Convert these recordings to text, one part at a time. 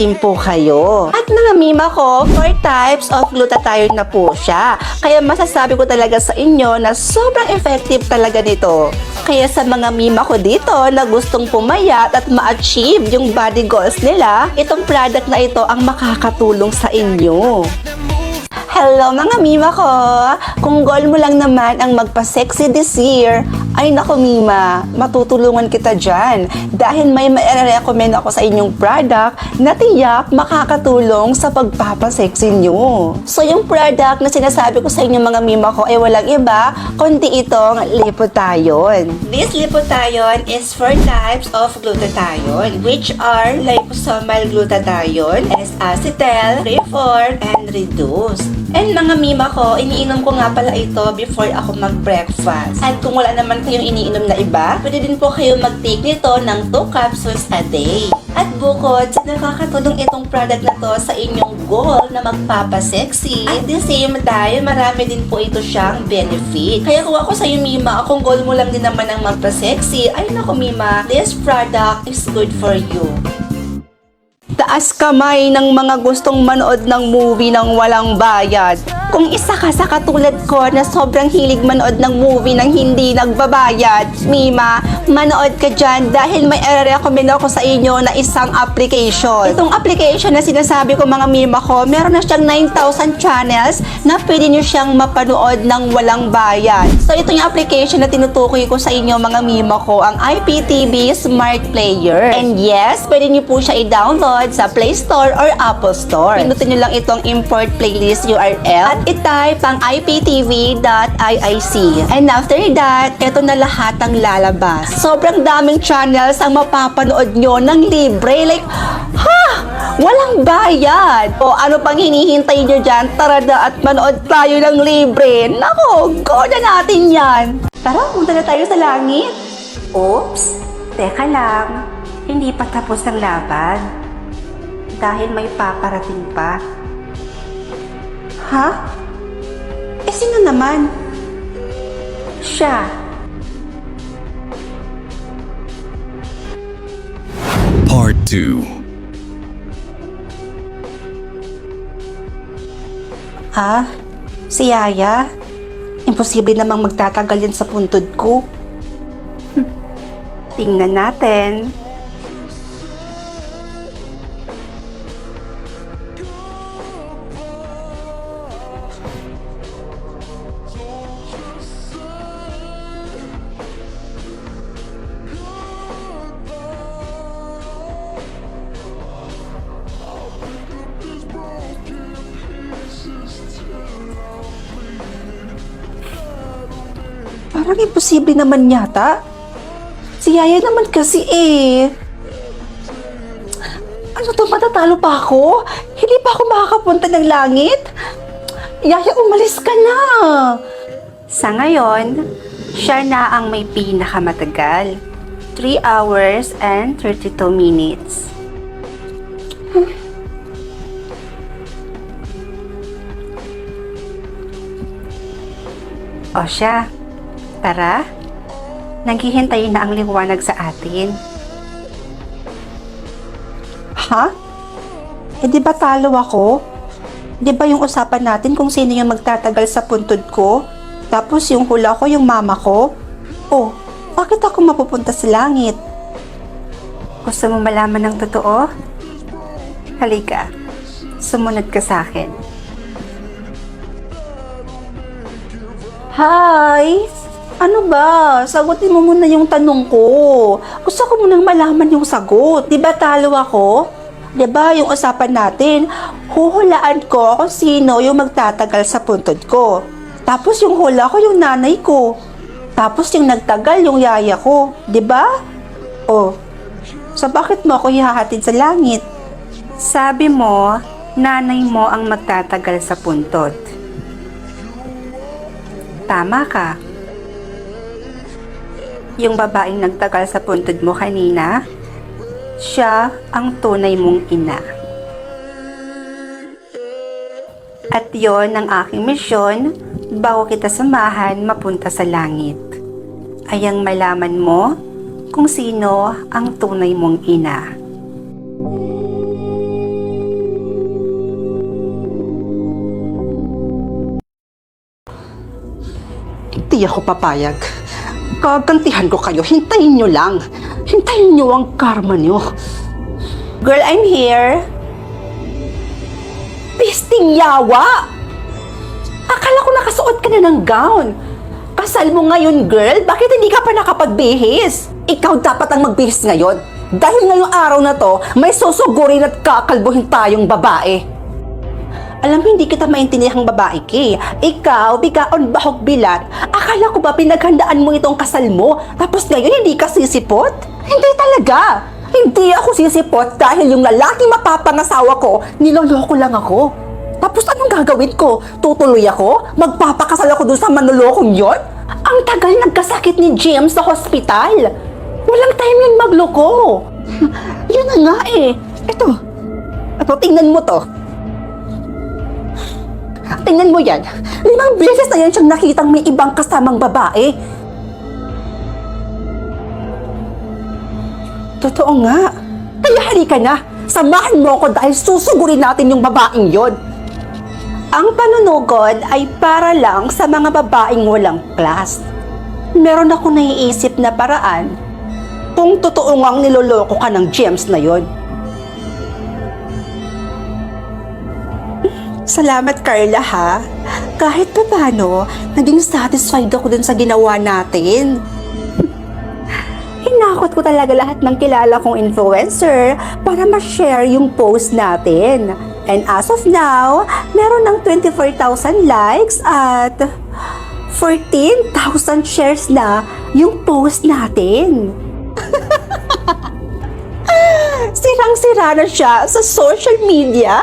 victim po kayo. At mga mima ko, 4 types of glutathione na po siya. Kaya masasabi ko talaga sa inyo na sobrang effective talaga nito. Kaya sa mga mima ko dito na gustong pumayat at ma-achieve yung body goals nila, itong product na ito ang makakatulong sa inyo. Hello mga mima ko! Kung goal mo lang naman ang magpa-sexy this year, ay naku mima, matutulungan kita dyan. Dahil may ma-recommend ako sa inyong product na tiyak makakatulong sa pagpapasexy nyo. So yung product na sinasabi ko sa inyo mga mima ko ay walang iba, kundi itong Lipothione. This Lipothione is 4 types of glutathione, which are liposomal glutathione, S-acetyl, Re4, and Reduce. And mga mima ko, iniinom ko nga pala ito before ako mag-breakfast. At kung wala naman kayong iniinom na iba, pwede din po kayo mag-take nito ng 2 capsules a day. At bukod sa nakakatulong itong product na to sa inyong goal na magpapasexy, at the same time, marami din po ito siyang benefit. Kaya kung ako sa iyo mima, kung goal mo lang din naman ang magpa-sexy, ay naku mima, this product is good for you. Taas kamay ng mga gustong manood ng movie ng walang bayad. Kung isa ka sa katulad ko na sobrang hilig manood ng movie nang hindi nagbabayad, mima, manood ka dyan dahil may i-recommend ako sa inyo na isang application. Itong application na sinasabi ko mga mima ko, meron na siyang 9,000 channels na pwede nyo siyang mapanood ng walang bayad. So ito yung application na tinutukoy ko sa inyo mga mima ko, ang IPTV Smart Player. And yes, pwede nyo po siya i-download sa Play Store or Apple Store. Pinutin nyo lang itong import playlist URL at i-type ang iptv.iic. And after that, ito na lahat ang lalabas. Sobrang daming channels ang mapapanood nyo ng libre. Like, ha! Walang bayad! O ano pang hinihintay nyo dyan? Tara na at manood tayo ng libre. Nako, go na natin yan! Tara, punta na tayo sa langit. Oops! Teka lang. Hindi pa tapos ang laban. Dahil may paparating pa. Ha? Eh, sino naman? Siya. Part 2. Ha? Si Yaya? Imposible namang magtatagal yan sa puntod ko. Tingnan natin. Parang imposible naman yata. Si Yaya naman kasi eh. Ano to, matatalo pa ako? Hindi pa ako makakapunta ng langit? Yaya, umalis ka na. Sa ngayon, siya na ang may pinakamatagal. 3 hours and 32 minutes. O siya. Tara, naghihintay na ang liwanag sa atin. Ha? Eh di ba talo ako? Di ba yung usapan natin kung sino yung magtatagal sa puntod ko? Tapos yung hula ko yung mama ko? Oh, bakit ako mapupunta sa langit? Gusto mo malaman ng totoo? Halika, sumunod ka sa akin. Hi! Ano ba? Sagutin mo muna yung tanong ko. Gusto ko munang malaman yung sagot. Di ba talo ako? Di ba yung usapan natin, huhulaan ko kung sino yung magtatagal sa puntod ko. Tapos yung hula ko yung nanay ko. Tapos yung nagtagal yung yaya ko. Di ba? Oh, so bakit mo ako ihahatid sa langit? Sabi mo, nanay mo ang magtatagal sa puntod. Tama ka. Yung babaeng nagtagal sa puntod mo kanina, siya ang tunay mong ina. At yon ang aking misyon bago kita samahan mapunta sa langit. Ayang malaman mo kung sino ang tunay mong ina. Hindi ako papayag. Gagantihan ko kayo. Hintayin nyo lang. Hintayin nyo ang karma nyo. Girl, I'm here. Pisting yawa! Akala ko nakasuot ka na ng gown. Kasal mo ngayon, girl. Bakit hindi ka pa nakapagbihis? Ikaw dapat ang magbihis ngayon. Dahil ngayong araw na to, may susugurin at kakalbuhin tayong babae. Alam mo, hindi kita maintindihang babae, Kay. Ikaw, bigaon bahog bilat. Akala ko ba pinaghandaan mo itong kasal mo, tapos ngayon hindi ka sisipot? Hindi talaga. Hindi ako sisipot dahil yung lalaki mapapangasawa ko, niloloko lang ako. Tapos anong gagawin ko? Tutuloy ako? Magpapakasal ako dun sa manlolokong yon? Ang tagal nagkasakit ni James sa hospital. Walang time yun magloko. Yun na nga eh. Ito, tingnan mo to. Tingnan mo yan. 5 beses na yan siyang nakitang may ibang kasamang babae. Totoo nga. Kaya halika na. Samahan mo ako dahil susugurin natin yung babaeng yon. Ang panunugod ay para lang sa mga babaeng walang class. Meron ako naiisip na paraan kung totoo ngang niloloko ka ng James na yon. Salamat, Carla, ha? Kahit pa paano, naging satisfied ako dun sa ginawa natin. Hinakot ko talaga lahat ng kilala kong influencer para ma-share yung post natin. And as of now, meron ng 24,000 likes at 14,000 shares na yung post natin. Sirang-sira na siya sa social media.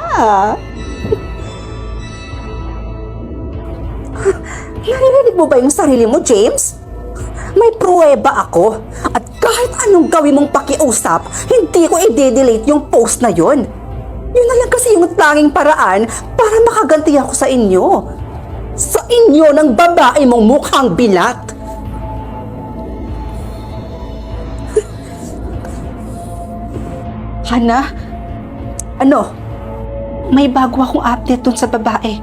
Naririnig mo ba yung sarili mo, James? May pruweba ako. At kahit anong gawin mong pakiusap, hindi ko i-delete yung post na yon. Yun na lang kasi yung tanging paraan para makaganti ako sa inyo. Sa inyo ng babae mong mukhang bilat. Hana? Ano? May bago akong update dun sa babae.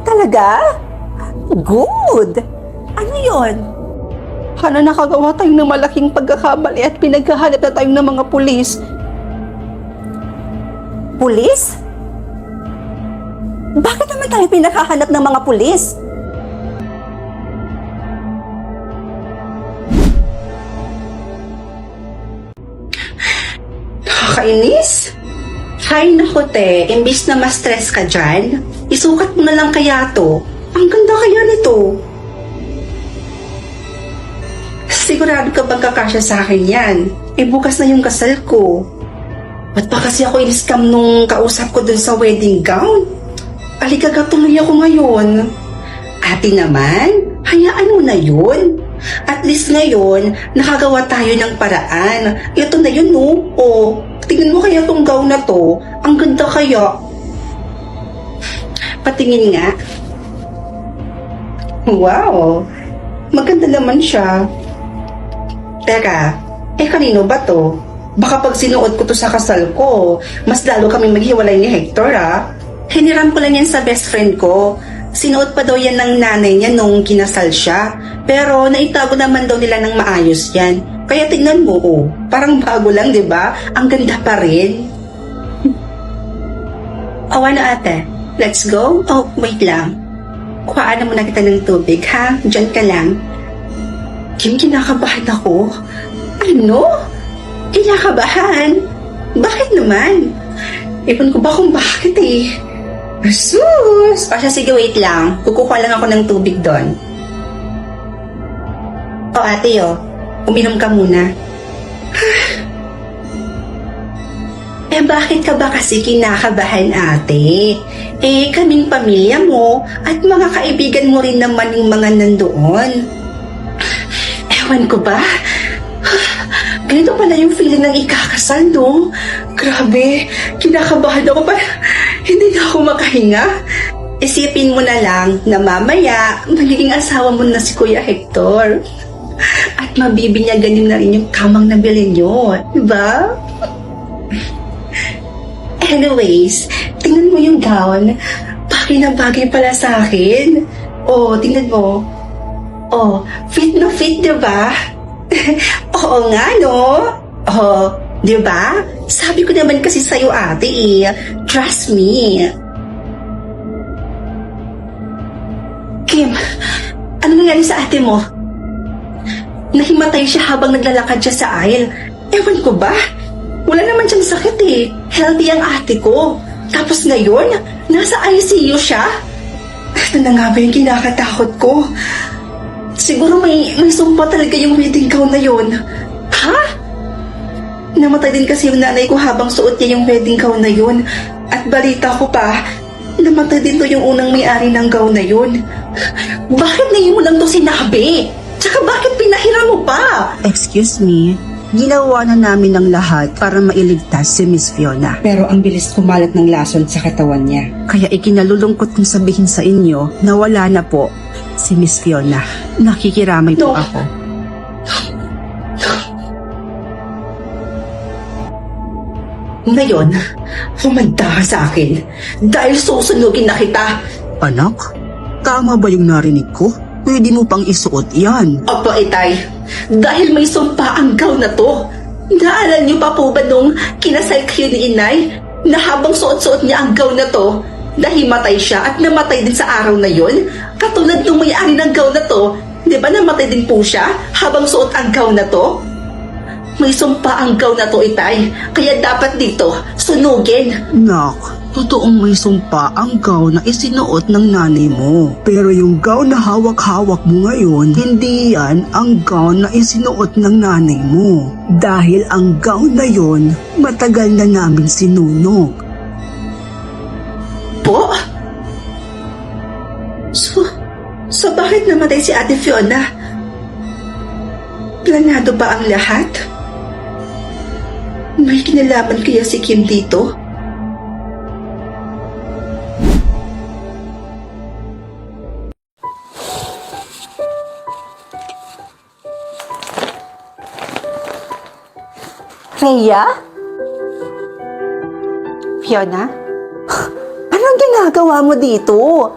Talaga? Good! Ano yon? Hana, nakagawa tayo ng malaking pagkakamali at pinaghahanap na tayo ng mga pulis. Pulis? Bakit naman tayo pinakahanap ng mga pulis? Nakakainis? Hay nako te, imbis na ma-stress ka dyan, isukat mo na lang kaya to. Ang ganda kaya nito. Sigurado ka bang kakasya sa akin yan? Eh bukas na yung kasal ko. Ba't pa kasi ako in-scam nung kausap ko dun sa wedding gown? Aligaga tuloy ako ngayon. Ate naman, hayaan mo na yun. At least ngayon, nakagawa tayo ng paraan. Ito na yun, no? O, tingnan mo kaya tong gown na to. Ang ganda kaya. Patingin nga. Wow, maganda naman siya. Teka, kanino ba to? Baka pag sinuot ko to sa kasal ko, mas lalo kami maghiwalay ni Hector, ah. Hiniram ko lang yan sa best friend ko. Sinuot pa daw yan ng nanay niya nung kinasal siya. Pero naitago naman daw nila ng maayos yan. Kaya tignan mo, oh. Parang bago lang, di ba? Ang ganda pa rin. Oh, ano ate? Let's go? Oh, wait lang. Kuhaan na muna kita ng tubig, ha? Diyan ka lang. Kim, kinakabahan ako. Ano? Kinakabahan? Bakit naman? Ipon ko ba kung bakit eh? Sus! O siya, sige, wait lang. Kukuha lang ako ng tubig doon. O ate, uminom ka muna. Bakit ka ba kasi kinakabahan, ate? Kaming pamilya mo at mga kaibigan mo rin naman yung mga nandoon. Ewan ko ba? Ganito pala yung feeling ng ikakasal, no? Grabe, kinakabahan ako pa. Hindi na ako makahinga. Isipin mo na lang na mamaya magiging asawa mo na si Kuya Hector. At mabibinyagan na rin yung kamang nabili nyo, diba? Anyways, tingnan mo yung gown. Bagay na bagay pala sa akin. Oh, tingnan mo. Oh, fit na fit, di ba? Oo nga, no? Oh, di ba? Sabi ko naman kasi sa'yo, ate, eh. Trust me. Kim, ano nangyari sa ate mo? Nahimatay siya habang naglalakad siya sa aisle. Ewan ko ba? Wala naman siyang sakit eh. Healthy ang ate ko. Tapos ngayon, nasa ICU siya? Ito na nga ba yung kinakatakot ko? Siguro may sumpa talaga yung wedding gown na yun. Ha? Namatay din kasi yung nanay ko habang suot niya yung wedding gown na yun. At balita ko pa, namatay din to yung unang may-ari ng gown na yun. Bakit ngayon mo lang to sinabi? Tsaka bakit pinahiram mo pa? Excuse me, ginawa na namin ang lahat para mailigtas si Miss Fiona. Pero ang bilis kumalat ng lason sa katawan niya. Kaya ikinalulungkot kong sabihin sa inyo na wala na po si Miss Fiona. Nakikiramay po No. ako. Ngayon, humanda ka sa akin dahil susunugin na kita. Anak, tama ba yung narinig ko? Pwede mo pang isuot yan. Opo, itay. Dahil may sumpa ang gown na to. Naalala niyo pa po ba nung kinasal kayo ni inay na habang suot-suot niya ang gown na to, nahimatay siya at namatay din sa araw na yon? Katulad nung may-ari ng gown na to, di ba namatay din po siya habang suot ang gown na to? May sumpa ang gown na to, itay. Kaya dapat dito, sunugin. Nak, totoong may sumpa ang gown na isinuot ng nanay mo. Pero yung gown na hawak-hawak mo ngayon, hindi yan ang gown na isinuot ng nanay mo. Dahil ang gown na yon, matagal na namin sinunog. Po? So bakit namatay si Ate Fiona? Planado ba ang lahat? May kinalaman kaya si Kim dito? Rhea? Fiona? Anong ginagawa mo dito?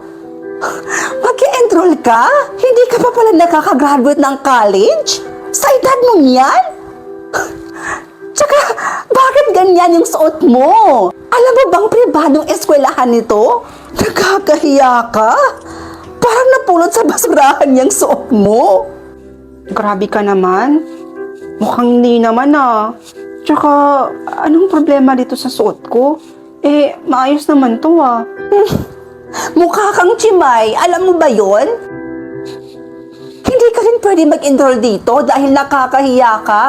Mag-enroll ka? Hindi ka pa pala nakakagraduate ng college? Sa edad mo yan? Tsaka, bakit ganyan yung suot mo? Alam mo bang pribadong eskwelahan nito? Nakakahiya ka? Parang napulot sa basurahan yung suot mo. Grabe ka naman. Mukhang hindi naman ah. Tsaka, anong problema dito sa suot ko? Eh, maayos naman to ah. Mukha kang chimay. Alam mo ba yon? Hindi ka rin pwede mag-enroll dito dahil nakakahiya ka.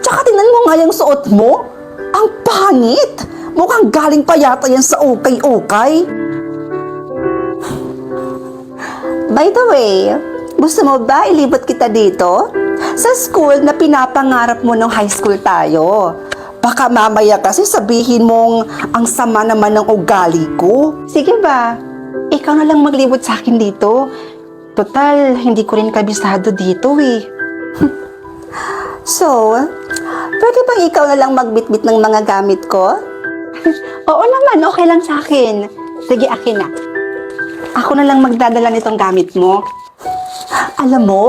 Tsaka tingnan mo nga yung suot mo. Ang pangit. Mukhang galing pa yata yan sa ukay-ukay. By the way, gusto mo ba ilibot kita dito? Sa school na pinapangarap mo nung high school tayo. Baka mamaya kasi sabihin mong ang sama naman ng ugali ko. Sige ba? Ikaw na lang maglibot sa akin dito. Total, hindi ko rin kabisado dito eh. So, pwede bang ikaw na lang magbitbit ng mga gamit ko? Oo naman, okay lang sa akin. Sige, akin na. Ako na lang magdadala nitong gamit mo. Alam mo,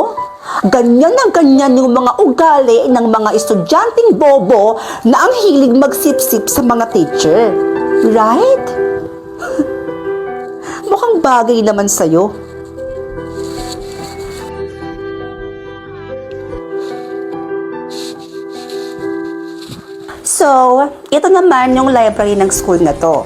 ganyan na ganyan yung mga ugali ng mga estudyanteng bobo na ang hilig magsip-sip sa mga teacher. Right? Mukhang bagay naman sa'yo. So, ito naman yung library ng school na to.